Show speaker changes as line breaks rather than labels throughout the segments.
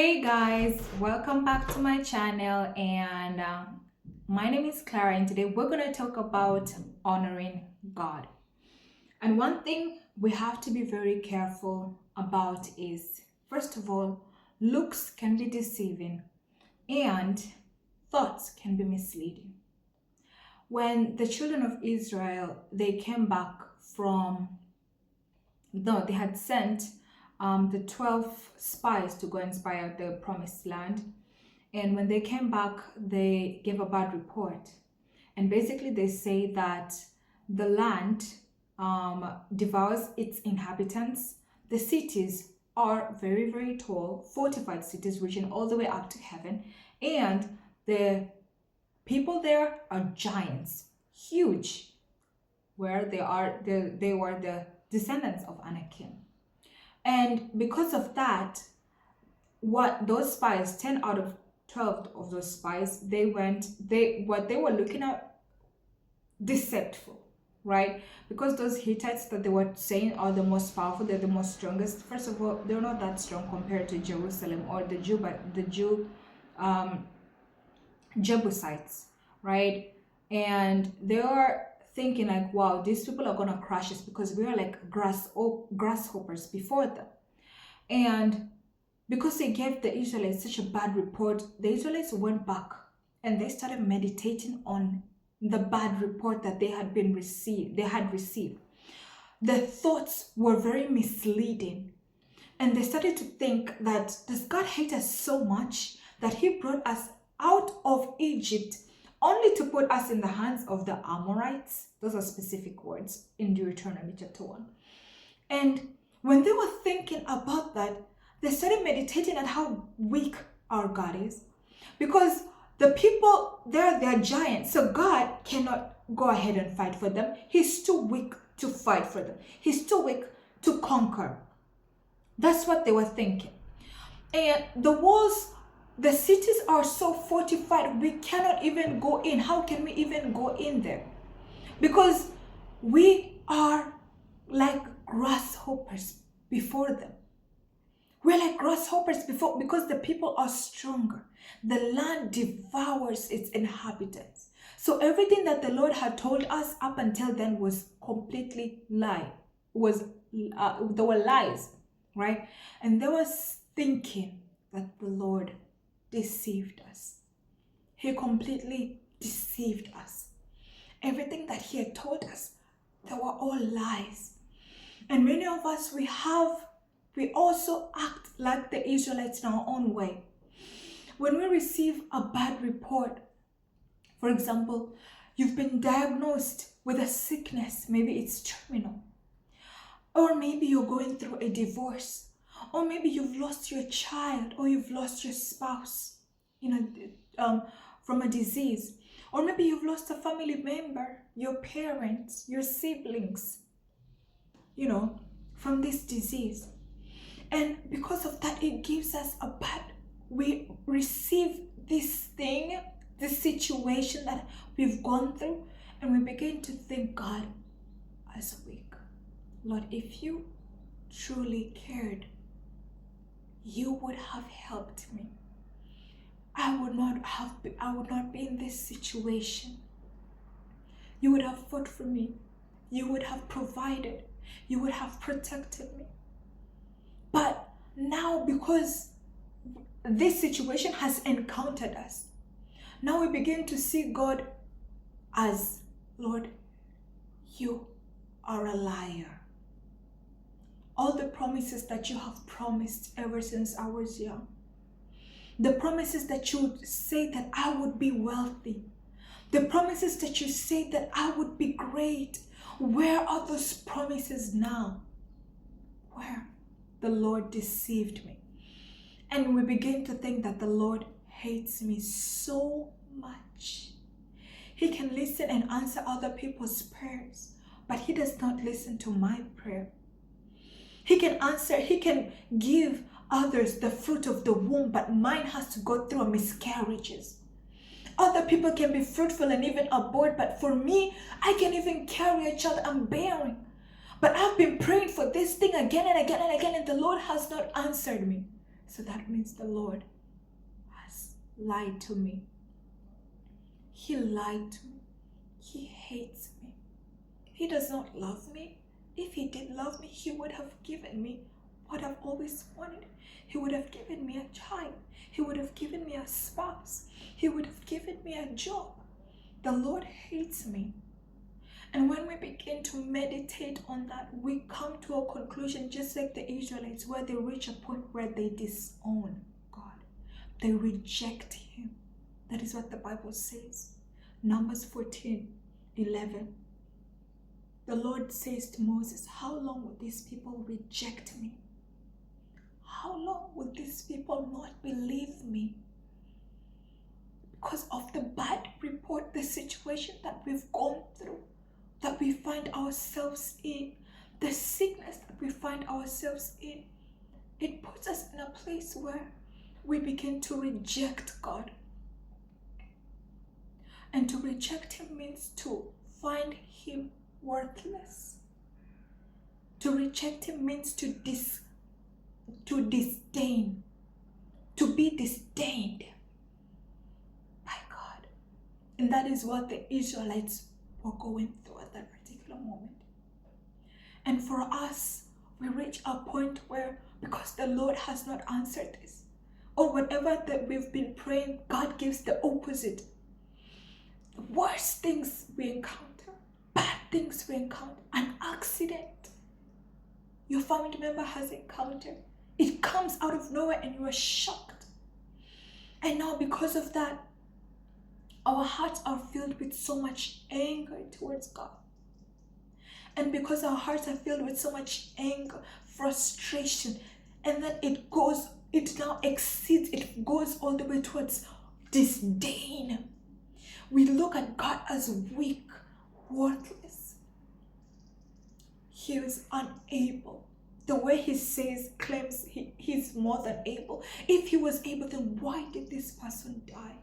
Hey guys, welcome back to my channel and my name is Clara and today we're going to talk about honoring God. And one thing we have to be very careful about is, first of all, looks can be deceiving and thoughts can be misleading. When the children of Israel, they came back from, no, they had sent the 12 spies to go and spy out the promised land. And when they came back, they gave a bad report. And basically, they say that the land devours its inhabitants. The cities are very, very tall, fortified cities reaching all the way up to heaven. And the people there are giants, huge, where they were the descendants of Anakim. And because of that, what those spies, 10 out of 12 of those spies, what they were looking at, deceptive, right? Because those Hittites that they were saying are the most powerful, they're the most strongest. First of all, they're not that strong compared to Jerusalem or the Jebusites, right? And they are thinking like, wow, these people are gonna crush us because we are like grasshoppers before them. And because they gave the Israelites such a bad report, the Israelites went back and they started meditating on the bad report that they had received. The thoughts were very misleading. And they started to think that, does God hate us so much that he brought us out of Egypt only to put us in the hands of the Amorites? Those are specific words in Deuteronomy chapter 1. And when they were thinking about that, they started meditating on how weak our God is. Because the people, they're giants, so God cannot go ahead and fight for them. He's too weak to fight for them. He's too weak to conquer. That's what they were thinking. And the walls, the cities are so fortified, we cannot even go in. How can we even go in there? Because we are like grasshoppers before them. We're like grasshoppers because the people are stronger. The land devours its inhabitants. So everything that the Lord had told us up until then was completely lie. There were lies, right? And they were thinking that the Lord deceived us. He completely deceived us. Everything that he had told us, they were all lies. And many of us, we also act like the Israelites in our own way. When we receive a bad report, for example, you've been diagnosed with a sickness, maybe it's terminal, or maybe you're going through a divorce, or maybe you've lost your child, or you've lost your spouse, from a disease, or maybe you've lost a family member, your parents, your siblings, from this disease. And because of that, it gives us we receive this situation that we've gone through, and we begin to think God as weak. Lord, if you truly cared, you would have helped me. I would not be in this situation. You would have fought for me. You would have provided. You would have protected me. But now, because this situation has encountered us, now we begin to see God as, Lord, you are a liar. All the promises that you have promised ever since I was young, the promises that you say that I would be wealthy, the promises that you say that I would be great, where are those promises now? Where? The Lord deceived me. And we begin to think that the Lord hates me so much. He can listen and answer other people's prayers, but he does not listen to my prayer. He can give others the fruit of the womb, but mine has to go through miscarriages. Other people can be fruitful and even abort, but for me, I can't even carry a child I'm bearing. But I've been praying for this thing again and again and again, and the Lord has not answered me. So that means the Lord has lied to me. He lied to me. He hates me. He does not love me. If he did love me, he would have given me what I've always wanted. He would have given me a child. He would have given me a spouse. He would have given me a job. The Lord hates me. And when we begin to meditate on that, we come to a conclusion, just like the Israelites, where they reach a point where they disown God. They reject him. That is what the Bible says. Numbers 14:11. The Lord says to Moses, how long will these people reject me? How long will these people not believe me? Because of the bad report, the situation that we've gone through, that we find ourselves in, the sickness that we find ourselves in, it puts us in a place where we begin to reject God. And to reject him means to find him worthless. To reject him means to disdain, to be disdained by God. And that is what the Israelites were going through at that particular moment. And for us, we reach a point where, because the Lord has not answered this, or whatever that we've been praying, God gives the opposite. The worst things we encounter, bad things we encounter, an accident your family member has encountered, it comes out of nowhere and you are shocked. And now because of that, our hearts are filled with so much anger towards God. And because our hearts are filled with so much anger, frustration, and then it now exceeds, it goes all the way towards disdain. We look at God as weak, worthless. He is unable. The way he claims he's more than able. If he was able, then why did this person die?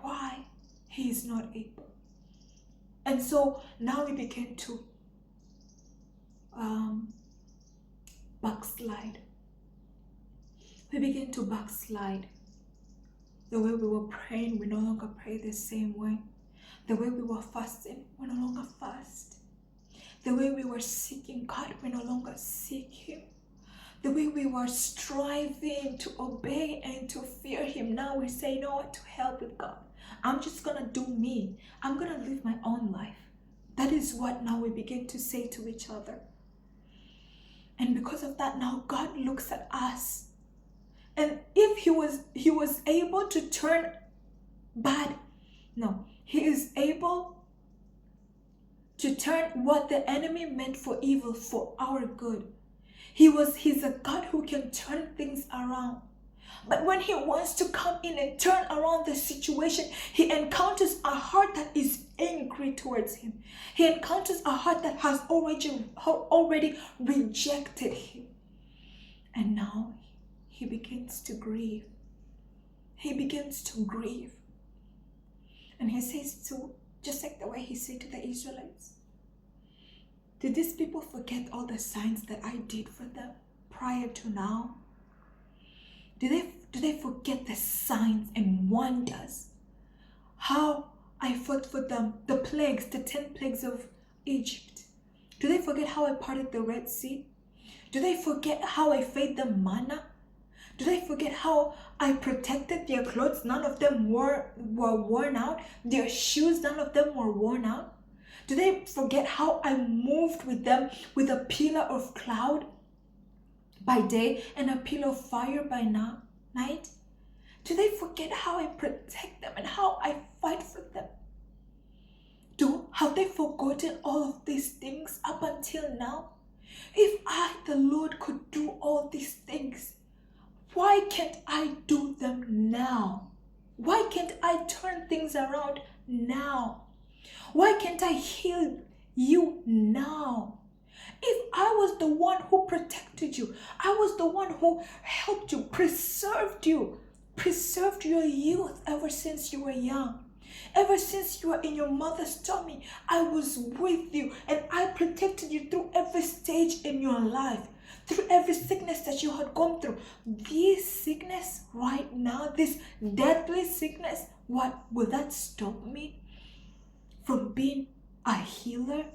Why? He is not able. And so now we begin to backslide. We begin to backslide. The way we were praying, we no longer pray the same way. The way we were fasting, we no longer fast. The way we were seeking God, we no longer seek him. The way we were striving to obey and to fear him, now we say, you know what, to help with God. I'm just going to do me. I'm going to live my own life. That is what now we begin to say to each other. And because of that, now God looks at us. And if he was able to turn bad, no, he is able to turn what the enemy meant for evil for our good. He's a God who can turn things around. But when he wants to come in and turn around the situation, he encounters a heart that is angry towards him. He encounters a heart that has already rejected him. And now he begins to grieve. He begins to grieve. And he says just like the way he said to the Israelites, did these people forget all the signs that I did for them prior to now? Do they forget the signs and wonders? How I fought for them, the plagues, the 10 plagues of Egypt. Do they forget how I parted the Red Sea? Do they forget how I fed them manna? Do they forget how I protected their clothes? None of them were worn out. Their shoes, none of them were worn out. Do they forget how I moved with them with a pillar of cloud by day and a pillar of fire by night? Do they forget how I protect them and how I fight for them? Have they forgotten all of these things up until now? If I, the Lord, could do all these things, why can't I do them now? Why can't I turn things around now? Why can't I heal you now? If I was the one who protected you, I was the one who helped you, preserved your youth ever since you were young. Ever since you were in your mother's tummy, I was with you and I protected you through every stage in your life. through every sickness that you had gone through. This sickness right now, this deadly sickness, what will that stop me from being a healer?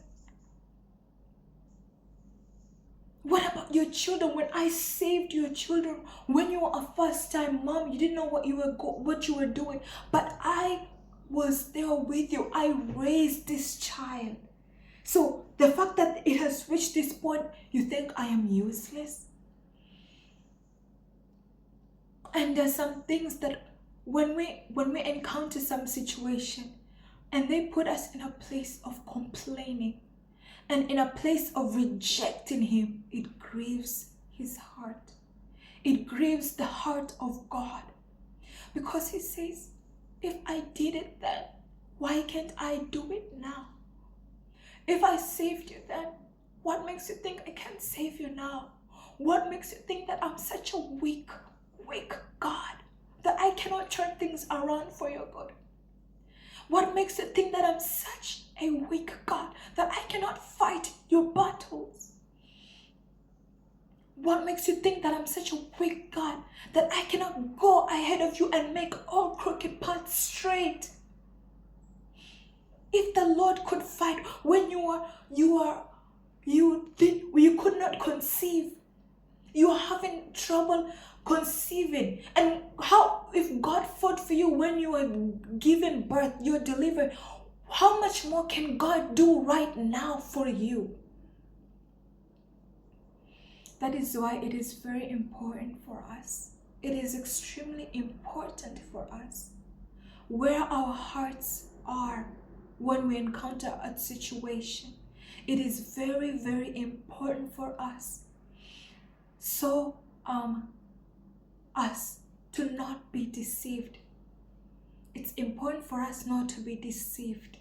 What about your children? When I saved your children, when you were a first-time mom, you didn't know what you were doing, but I was there with you. I raised this child. So the fact that it has reached this point, you think I am useless? And there's some things that when we encounter some situation and they put us in a place of complaining and in a place of rejecting him, it grieves his heart. It grieves the heart of God, because he says, if I did it then, why can't I do it now? If I saved you then, what makes you think I can't save you now? What makes you think that I'm such a weak God, that I cannot turn things around for your good? What makes you think that I'm such a weak God, that I cannot fight your battles? What makes you think that I'm such a weak God, that I cannot go ahead of you and make all crooked paths straight? If the Lord could fight when you could not conceive, you are having trouble conceiving, and how, if God fought for you when you were given birth, you're delivered, how much more can God do right now for you? That is why it is very important for us. It is extremely important for us where our hearts are when we encounter a situation. It is very, very important for us. So, us to not be deceived. It's important for us not to be deceived.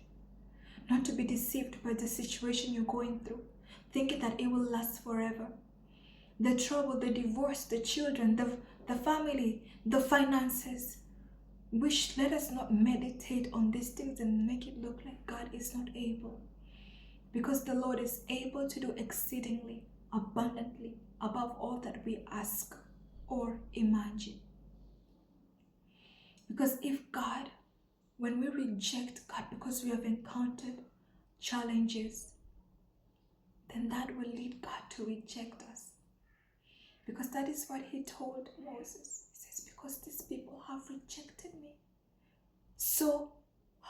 Not to be deceived by the situation you're going through, thinking that it will last forever. The trouble, the divorce, the children, the family, the finances. Let us not meditate on these things and make it look like God is not able. Because the Lord is able to do exceedingly, abundantly, above all that we ask or imagine. Because when we reject God because we have encountered challenges, then that will lead God to reject us. Because that is what he told Moses. He says, because these people have rejected me, so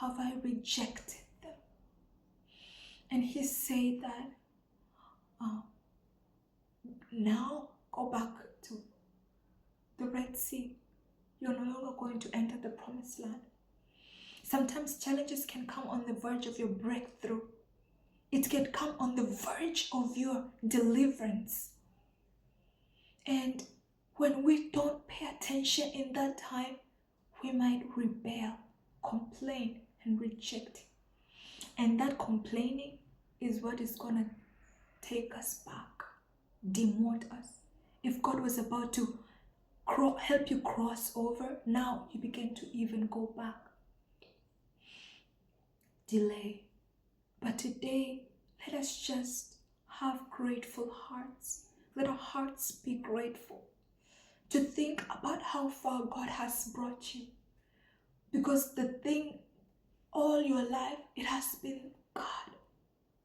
have I rejected them. And he said that, now go back to the Red Sea. You're no longer going to enter the promised land. Sometimes challenges can come on the verge of your breakthrough. It can come on the verge of your deliverance. And when we don't pay attention in that time, we might rebel, complain, and reject it. And that complaining is what is going to take us back, demote us. If God was about to help you cross over, now you begin to even go back. Delay. But today, let us just have grateful hearts. Let our hearts be grateful. To think about how far God has brought you. Because the thing, all your life, it has been God.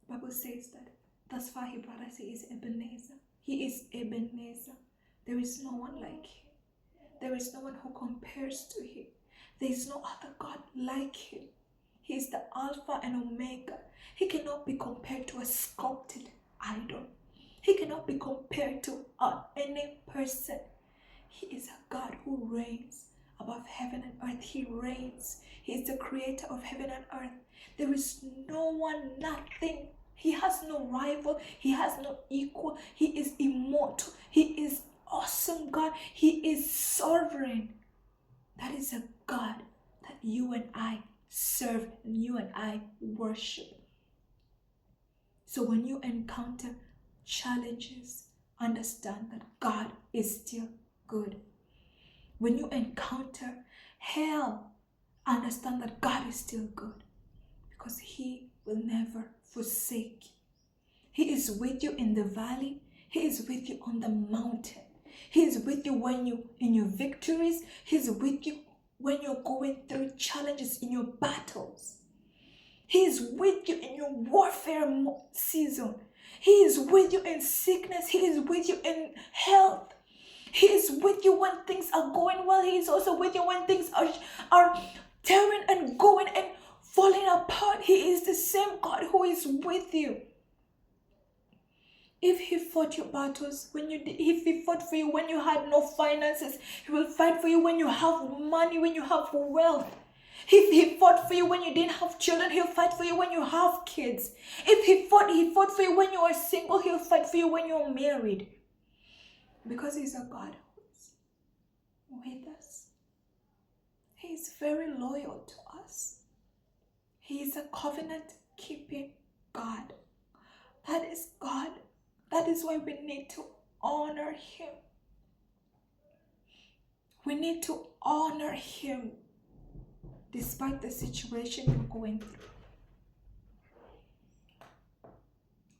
The Bible says that thus far he brought us. He is Ebenezer. He is Ebenezer. There is no one like him. There is no one who compares to him. There is no other God like him. He is the Alpha and Omega. He cannot be compared to a sculpted idol. He cannot be compared to any person. He is a God who reigns above heaven and earth. He reigns. He is the creator of heaven and earth. There is no one, nothing. He has no rival. He has no equal. He is immortal. He is awesome God. He is sovereign. That is a God that you and I serve and you and I worship. So when you encounter challenges, understand that God is still good. When you encounter hell, understand that God is still good, because he will never forsake you. He is with you in the valley. He is with you on the mountain. He is with you when you in your victories. He is with you when you're going through challenges in your battles. He is with you in your warfare season. He is with you in sickness. He is with you in health. He is with you when things are going well. He is also with you when things are tearing and going and falling apart. He is the same God who is with you. If he fought your battles if he fought for you when you had no finances, he will fight for you when you have money, when you have wealth. If he fought for you when you didn't have children, he'll fight for you when you have kids. If he fought for you when you are single, he'll fight for you when you're married. Because he's a God who is with us. He is very loyal to us. He is a covenant-keeping God. That is God. That is why we need to honor him. We need to honor him despite the situation you're going through.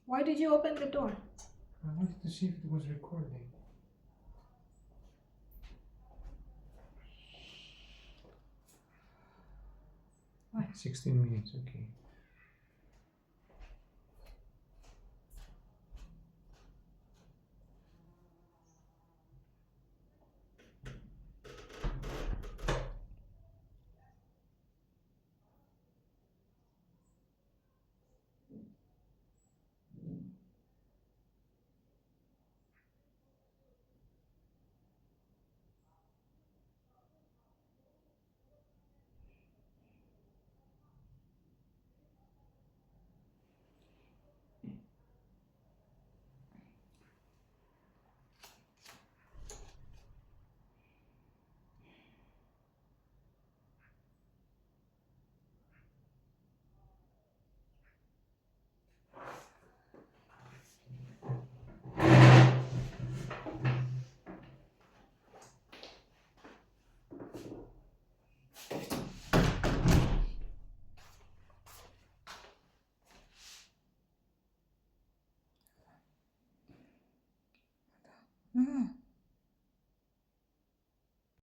Why did you open the door?
I wanted to see if it was recording.
What?
16 minutes, okay.